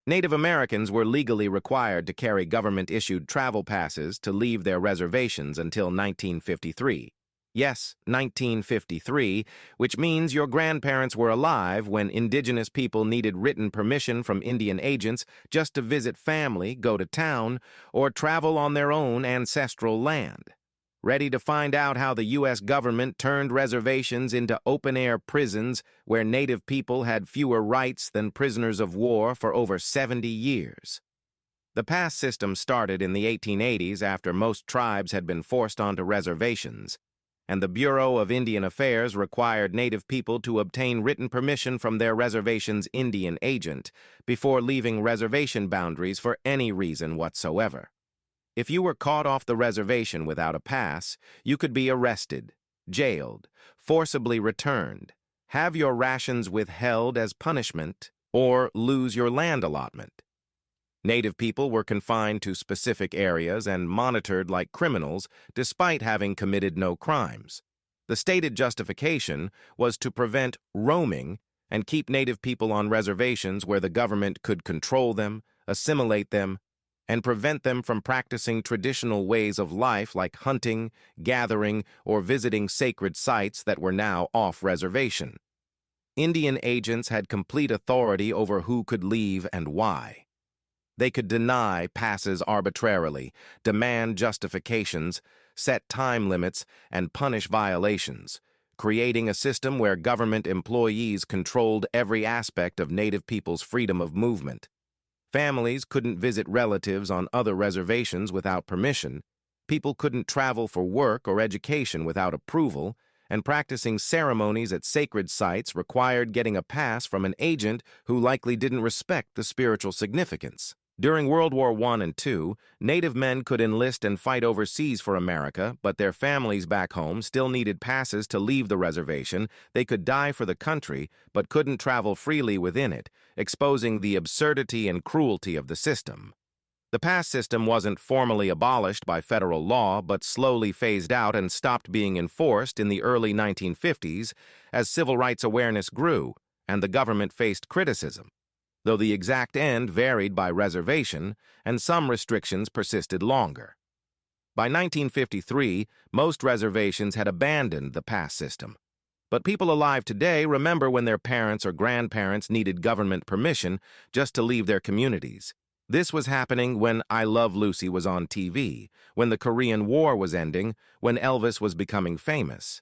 Native Americans were legally required to carry government-issued travel passes to leave their reservations until 1953. Yes, 1953, which means your grandparents were alive when Indigenous people needed written permission from Indian agents just to visit family, go to town, or travel on their own ancestral land. Ready to find out how the U.S. government turned reservations into open-air prisons where Native people had fewer rights than prisoners of war for over 70 years? The pass system started in the 1880s after most tribes had been forced onto reservations, and the Bureau of Indian Affairs required Native people to obtain written permission from their reservation's Indian agent before leaving reservation boundaries for any reason whatsoever. If you were caught off the reservation without a pass, you could be arrested, jailed, forcibly returned, have your rations withheld as punishment, or lose your land allotment. Native people were confined to specific areas and monitored like criminals despite having committed no crimes. The stated justification was to prevent roaming and keep Native people on reservations where the government could control them, assimilate them, and prevent them from practicing traditional ways of life like hunting, gathering, or visiting sacred sites that were now off-reservation. Indian agents had complete authority over who could leave and why. They could deny passes arbitrarily, demand justifications, set time limits, and punish violations, creating a system where government employees controlled every aspect of Native people's freedom of movement. Families couldn't visit relatives on other reservations without permission, people couldn't travel for work or education without approval, and practicing ceremonies at sacred sites required getting a pass from an agent who likely didn't respect the spiritual significance. During World War I and II, Native men could enlist and fight overseas for America, but their families back home still needed passes to leave the reservation. They could die for the country, but couldn't travel freely within it, exposing the absurdity and cruelty of the system. The pass system wasn't formally abolished by federal law, but slowly phased out and stopped being enforced in the early 1950s as civil rights awareness grew and the government faced criticism, though the exact end varied by reservation and some restrictions persisted longer. By 1953, most reservations had abandoned the pass system. But people alive today remember when their parents or grandparents needed government permission just to leave their communities. This was happening when I Love Lucy was on TV, when the Korean War was ending, when Elvis was becoming famous.